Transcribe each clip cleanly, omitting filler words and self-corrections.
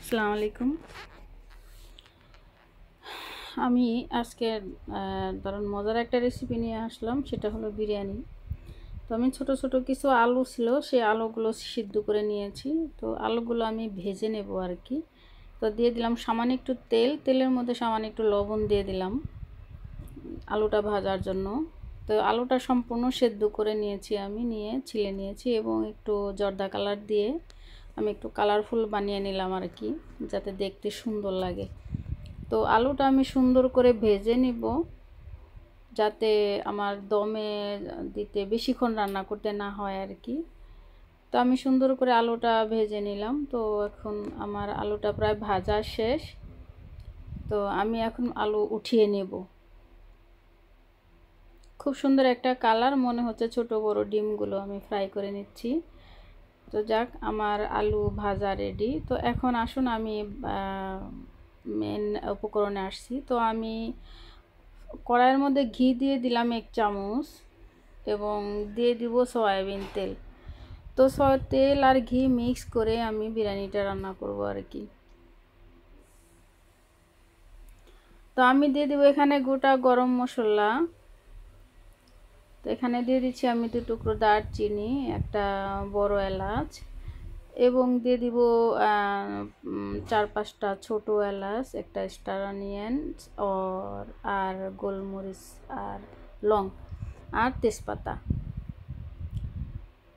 আসসালামু আলাইকুম। আমি আজকে ধরুন মজার একটা রেসিপি নিয়ে আসলাম, সেটা হলো বিরিয়ানি। তো আমি ছোট ছোট কিছু আলু ছিল, সেই আলুগুলো সিদ্ধ করে নিয়েছি। তো আলুগুলো আমি ভেজে নেব আর কি। তো দিয়ে দিলাম সামান্য একটু তেল, তেলের মধ্যে সামান্য একটু লবণ দিয়ে দিলাম আলুটা ভাজার জন্য। তো আলুটা সম্পূর্ণ সেদ্ধ করে নিয়েছি, আমি নিয়ে ছিলে নিয়েছি এবং একটু জর্দা কালার দিয়ে আমি একটু কালারফুল বানিয়ে নিলাম আর কি, যাতে দেখতে সুন্দর লাগে। তো আলুটা আমি সুন্দর করে ভেজে নিব, যাতে আমার দমে দিতে বেশিক্ষণ রান্না করতে না হয় আর কি। তো আমি সুন্দর করে আলুটা ভেজে নিলাম। তো এখন আমার আলুটা প্রায় ভাজা শেষ। তো আমি এখন আলু উঠিয়ে নেব। খুব সুন্দর একটা কালার, মনে হচ্ছে ছোট বড় ডিমগুলো আমি ফ্রাই করে নিচ্ছি। তো যাক, আমার আলু ভাজা রেডি। তো এখন আসুন আমি মেন উপকরণে আসছি। তো আমি কড়াইয়ের মধ্যে ঘি দিয়ে দিলাম 1 চামচ এবং দিয়ে দিব সয়াবিন তেল। তো তেল আর ঘি মিক্স করে আমি বিরিয়ানিটা রান্না করব আর কি। তো আমি দিয়ে দিব এখানে গোটা গরম মশলা। তো এখানে দিয়ে দিচ্ছি আমি 2 টুকরো দারচিনি, একটা বড় এলাচ এবং দিয়ে দিব 4-5টা ছোট এলাচ, একটা স্টার অনিয়ন আর গোলমরিচ আর লং আর তেজপাতা।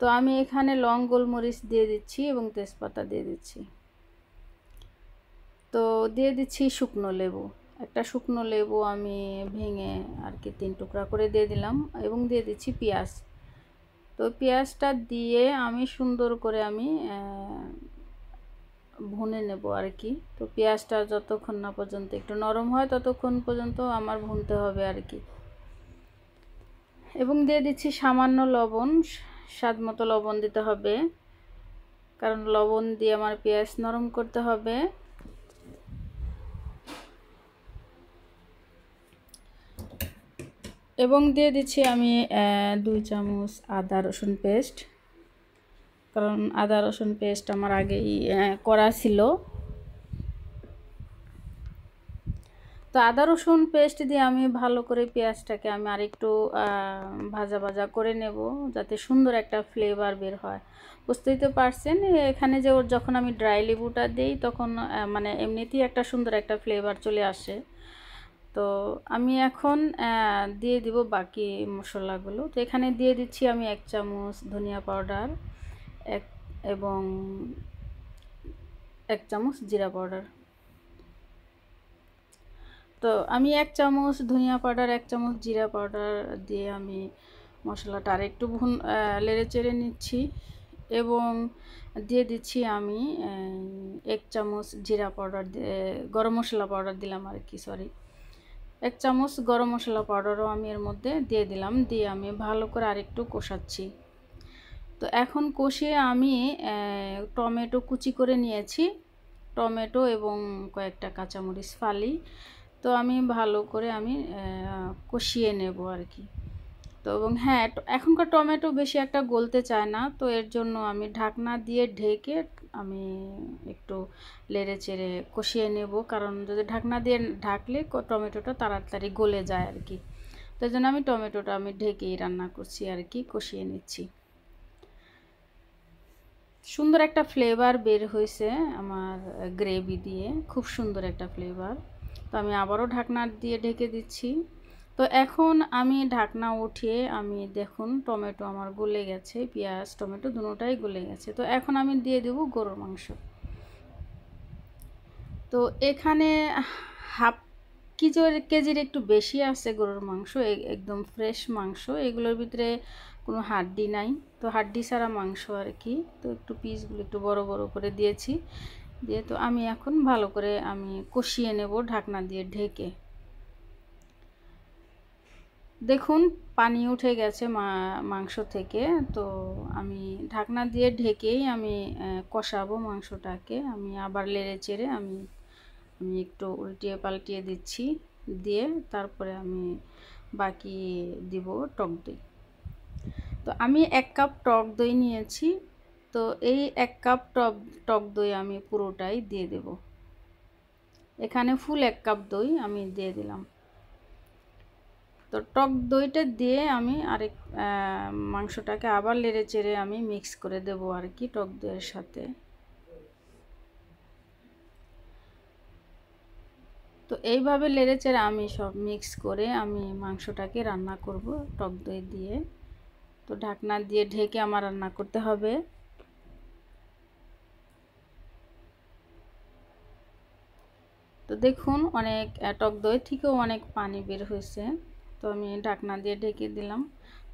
তো আমি এখানে লং গোলমরিচ দিয়ে দিচ্ছি এবং তেজপাতা দিয়ে দিচ্ছি। তো দিয়ে দিচ্ছি শুকনো লেবু, একটা শুকনো লেবু আমি ভেঙে আর কি 3 টুকরা করে দিয়ে দিলাম এবং দিয়ে দিচ্ছি পেঁয়াজ। তো পেঁয়াজটা দিয়ে আমি সুন্দর করে আমি ভুনে নেব আর কি। তো পেঁয়াজটা যতক্ষণ না পর্যন্ত একটু নরম হয় ততক্ষণ পর্যন্ত আমার ভুনতে হবে আর কি। এবং দিয়ে দিচ্ছি সামান্য লবণ, স্বাদ মতো লবণ দিতে হবে, কারণ লবণ দিয়ে আমার পেঁয়াজ নরম করতে হবে। এবং দিয়ে দিচ্ছি আমি 2 চামচ আদা রসুন পেস্ট, কারণ আদা রসুন পেস্ট আমার আগেই করা ছিল। তো আদা রসুন পেস্ট দিয়ে আমি ভালো করে পেঁয়াজটাকে আমি আরেকটু ভাজা ভাজা করে নেব, যাতে সুন্দর একটা ফ্লেভার বের হয়। বুঝতেই তো পারছেন, এখানে যে যখন আমি ড্রাই লেবুটা দিই তখন মানে এমনিতেই একটা সুন্দর একটা ফ্লেভার চলে আসে। তো আমি এখন দিয়ে দিব বাকি মশলাগুলো। তো এখানে দিয়ে দিচ্ছি আমি 1 চামচ ধনিয়া পাউডার এবং 1 চামচ জিরা পাউডার। তো আমি 1 চামচ ধনিয়া পাউডার 1 চামচ জিরা পাউডার দিয়ে আমি মশলাটা আরেকটু নেড়ে চেড়ে নিচ্ছি এবং দিয়ে দিচ্ছি আমি 1 চামচ জিরা পাউডার, গরম মশলা পাউডার দিলাম আর কি, সরি 1 চামচ গরম মশলা পাউডারও আমি এর মধ্যে দিয়ে দিলাম, দিয়ে আমি ভালো করে আরেকটু কষাচ্ছি। তো এখন কষিয়ে আমি টমেটো কুচি করে নিয়েছি, টমেটো এবং কয়েকটা কাঁচামরিচ ফালি। তো আমি ভালো করে আমি কষিয়ে নেব আর কি। তো এবং হ্যাঁ, এখনকার টমেটো বেশি একটা গলতে চায় না, তো এর জন্য আমি ঢাকনা দিয়ে ঢেকে আমি একটু নেড়ে চেড়ে কষিয়ে নেব, কারণ যদি ঢাকনা দিয়ে ঢাকলে টমেটোটা তাড়াতাড়ি গলে যায় আর কি। তো এই জন্য আমি টমেটোটা আমি ঢেকেই রান্না করছি আর কি, কষিয়ে নিচ্ছি। সুন্দর একটা ফ্লেভার বের হয়েছে আমার গ্রেভি দিয়ে, খুব সুন্দর একটা ফ্লেভার। তো আমি আবারও ঢাকনা দিয়ে ঢেকে দিচ্ছি। তো এখন আমি ঢাকনা উঠিয়ে আমি দেখুন টমেটো আমার গলে গেছে, পেঁয়াজ টমেটো দুটোটাই গলে গেছে। তো এখন আমি দিয়ে দেব গরুর মাংস। তো এখানে হাফ কেজির একটু বেশি আছে গরুর মাংস, একদম ফ্রেশ মাংস, এগুলোর ভিতরে কোনো হাড্ডি নাই। তো হাড্ডি ছাড়া মাংস আর কি। তো একটু পিসগুলো একটু বড় বড় করে দিয়েছি, দিয়ে তো আমি এখন ভালো করে আমি কষিয়ে নেব ঢাকনা দিয়ে ঢেকে। দেখুন পানি উঠে গেছে মাংস থেকে। তো আমি ঢাকনা দিয়ে ঢেকেই আমি কষাবো মাংসটাকে। আমি আবার নেড়ে চেড়ে আমি একটু উল্টিয়ে পাল্টিয়ে দিচ্ছি, দিয়ে তারপরে আমি বাকি দিব টক দই। তো আমি 1 কাপ টক দই নিয়েছি তো এই 1 কাপ টক দই আমি পুরোটাই দিয়ে দেব। এখানে ফুল 1 কাপ দই আমি দিয়ে দিলাম। তো টক দইটা দিয়ে আমি আরেক মাংসটাকে আবার নেড়ে চেড়ে আমি মিক্স করে দেব আর কি টক দইয়ের সাথে। তো এইভাবে নেড়ে চেড়ে আমি সব মিক্স করে আমি মাংসটাকে রান্না করব টক দই দিয়ে। তো ঢাকনা দিয়ে ঢেকে আমার রান্না করতে হবে। তো দেখুন অনেক টক দই থেকেও অনেক পানি বের হয়েছে। তো আমি ঢাকনা দিয়ে ঢেকে দিলাম।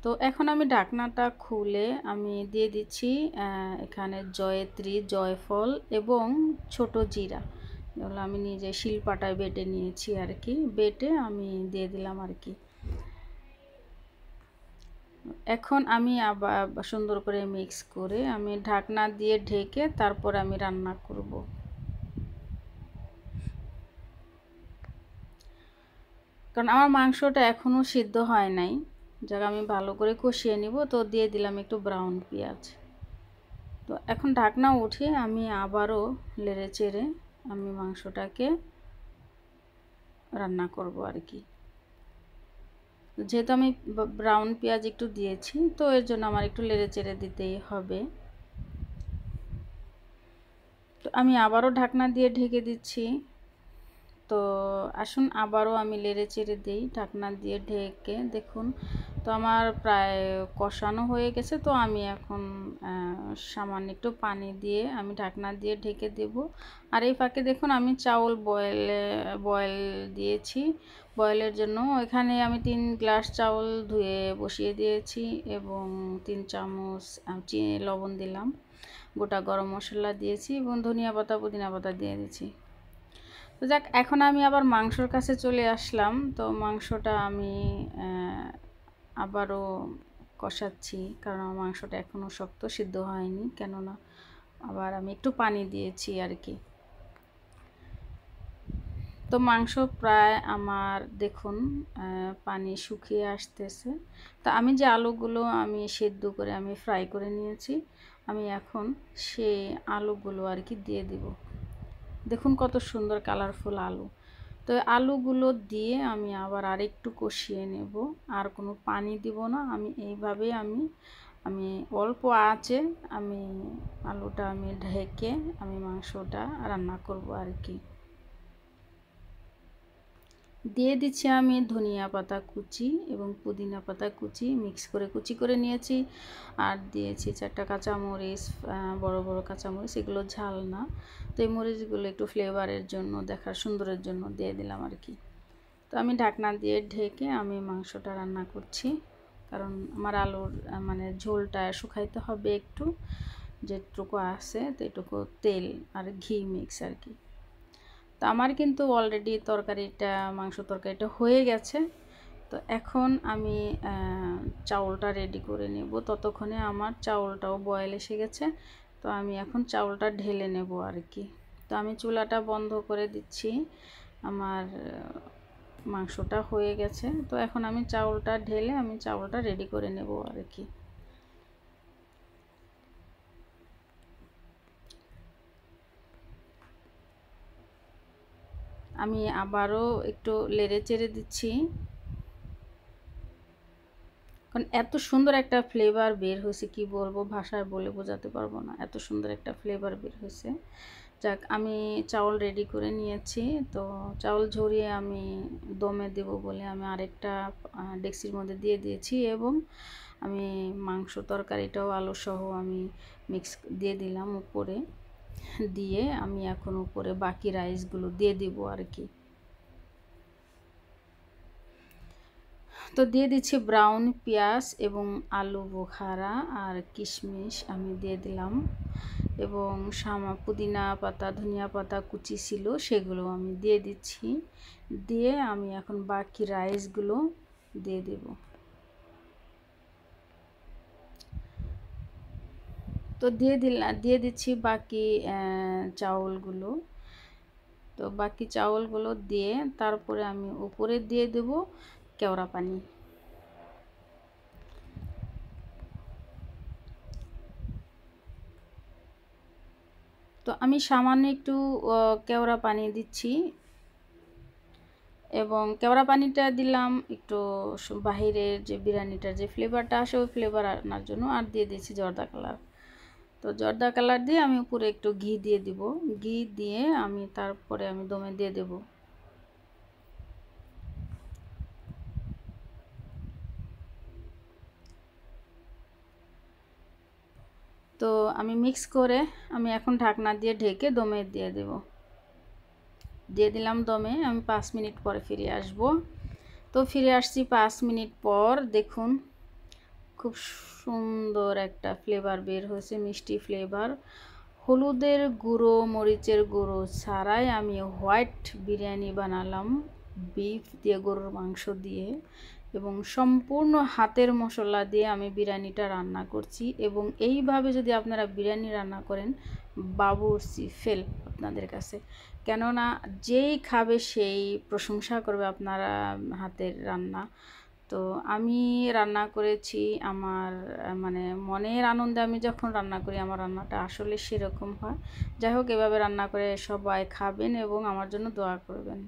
তো এখন আমি ঢাকনাটা খুলে আমি দিয়ে দিচ্ছি এখানে জয়ত্রী, জয়ফল এবং ছোট জিরা, যেগুলো আমি নিজে শিলপাটায় বেটে নিয়েছি আর কি। বেটে আমি দিয়ে দিলাম আর কি। এখন আমি আবার সুন্দর করে মিক্স করে আমি ঢাকনা দিয়ে ঢেকে তারপর আমি রান্না করব। কারণ আমার মাংসটা এখনও সিদ্ধ হয় নাই, যাক আমি ভালো করে কষিয়ে নিব। তো দিয়ে দিলাম একটু ব্রাউন পেঁয়াজ। তো এখন ঢাকনা উঠিয়ে আমি আবারও নেড়ে চেড়ে আমি মাংসটাকে রান্না করব আর কি। যেহেতু আমি ব্রাউন পেঁয়াজ একটু দিয়েছি, তো এর জন্য আমার একটু নেড়ে চেড়ে দিতেই হবে। তো আমি আবারও ঢাকনা দিয়ে ঢেকে দিচ্ছি। তো আসুন আবারও আমি নেড়ে চেড়ে দিই ঢাকনা দিয়ে ঢেকে। দেখুন তো আমার প্রায় কষানো হয়ে গেছে। তো আমি এখন সামান্য একটু পানি দিয়ে আমি ঢাকনা দিয়ে ঢেকে দেব। আর এই ফাঁকে দেখুন আমি চাউল বয়েল দিয়েছি। বয়েলের জন্য এখানে আমি 3 গ্লাস চাউল ধুয়ে বসিয়ে দিয়েছি এবং 3 চামচ লবণ দিলাম, গোটা গরম মশলা দিয়েছি এবং ধনিয়া পাতা পুদিনা পাতা দিয়ে দিয়েছি। তো যাক, এখন আমি আবার মাংসর কাছে চলে আসলাম। তো মাংসটা আমি আবারও কষাচ্ছি, কারণ আমার মাংসটা এখনও শক্ত, সিদ্ধ হয়নি, কেননা আবার আমি একটু পানি দিয়েছি আর কি। তো মাংস প্রায় আমার দেখুন পানি শুকিয়ে আসতেছে। তো আমি যে আলুগুলো আমি সেদ্ধ করে আমি ফ্রাই করে নিয়েছি, আমি এখন সেই আলুগুলো আর কি দিয়ে দিব। দেখুন কত সুন্দর কালারফুল আলু। তো আলুগুলো দিয়ে আমি আবার আরেকটু কষিয়ে নেব, আর কোনো পানি দিব না। আমি এইভাবে আমি অল্প আঁচে আমি আলুটা আমি ঢেকে আমি মাংসটা রান্না করব আর কি। দিয়ে দিচ্ছি আমি ধনিয়া পাতা কুচি এবং পুদিনা পাতা কুচি মিক্স করে কুচি করে নিয়েছি। আর দিয়েছি 4টা কাঁচামরিচ, বড় বড় কাঁচামরিচ, এগুলো ঝাল না। তো এই মরিচগুলো একটু ফ্লেভারের জন্য, দেখার সুন্দরের জন্য দিয়ে দিলাম আর কি। তো আমি ঢাকনা দিয়ে ঢেকে আমি মাংসটা রান্না করছি, কারণ আমার আলুর মানে ঝোলটা শুকাইতে হবে একটু, যেটুকু আছে তো এটুকু তেল আর ঘি মিক্স আর কি। তো আমার কিন্তু অলরেডি মাংস তরকারিটা হয়ে গেছে। তো এখন আমি চাউলটা রেডি করে নেব। ততক্ষণে আমার চাউলটাও বয়েল এসে গেছে। তো আমি এখন চাউলটা ঢেলে নেব আর কি। তো আমি চুলাটা বন্ধ করে দিচ্ছি, আমার মাংসটা হয়ে গেছে। তো এখন আমি চাউলটা ঢেলে আমি চাউলটা রেডি করে নেব আর কি। আমি আবারও একটু নেড়ে চেড়ে দিচ্ছি, কারণ এত সুন্দর একটা ফ্লেভার বের হয়েছে, কি বলবো, ভাষায় বলে বোঝাতে পারবো না, এত সুন্দর একটা ফ্লেভার বের হয়েছে। যাক, আমি চাউল রেডি করে নিয়েছি। তো চাউল ঝরিয়ে আমি দমে দেব বলে আমি আরেকটা ডেক্সির মধ্যে দিয়ে দিয়েছি এবং আমি মাংস তরকারিটাও আলু সহ আমি মিক্স দিয়ে দিলাম উপরে। দিয়ে আমি এখন উপরে বাকি রাইসগুলো দিয়ে দিব আর কি। তো দিয়ে দিচ্ছি ব্রাউন পেঁয়াজ এবং আলু বোখারা আর কিশমিশ আমি দিয়ে দিলাম এবং পুদিনা পাতা ধনিয়া পাতা কুচি ছিল সেগুলো আমি দিয়ে দিচ্ছি। দিয়ে আমি এখন বাকি রাইসগুলো দিয়ে দেব। তো দিয়ে দিচ্ছি বাকি চাউলগুলো। তো বাকি চাউলগুলো দিয়ে তারপরে আমি উপরে দিয়ে দেব কেওড়া পানি। তো আমি সামান্য একটু কেওড়া পানি দিচ্ছি, এবং কেওড়া পানিটা দিলাম একটু বাহিরের যে বিরিয়ানিটার যে ফ্লেভারটা আসে ওই ফ্লেভার আনার জন্য। আর দিয়ে দিয়েছি জর্দা কালার। তো জর্দা কালার দিয়ে আমি উপরে একটু ঘি দিয়ে দিব। ঘি দিয়ে আমি তারপরে আমি দমে দিয়ে দেব। তো আমি মিক্স করে আমি এখন ঢাকনা দিয়ে ঢেকে দমে দিয়ে দেব। দিয়ে দিলাম দমে। আমি 5 মিনিট পরে ফিরে আসব। তো ফিরে আসছি 5 মিনিট পর। দেখুন খুব সুন্দর একটা ফ্লেভার বের হয়েছে, মিষ্টি ফ্লেভার। হলুদের গুঁড়ো, মরিচের গুঁড়ো ছাড়াই আমি হোয়াইট বিরিয়ানি বানালাম বিফ দিয়ে, গরুর মাংস দিয়ে, এবং সম্পূর্ণ হাতের মশলা দিয়ে আমি বিরিয়ানিটা রান্না করছি। এবং এইভাবে যদি আপনারা বিরিয়ানি রান্না করেন, বাবুর্চি ফেল আপনাদের কাছে। কেননা যেই খাবে সেই প্রশংসা করবে আপনারা হাতের রান্না। তো আমি রান্না করেছি আমার মানে মনের আনন্দে। আমি যখন রান্না করি আমার রান্নাটা আসলে সেরকম হয়। যাই হোক, এভাবে রান্না করে সবাই খাবেন এবং আমার জন্য দোয়া করবেন।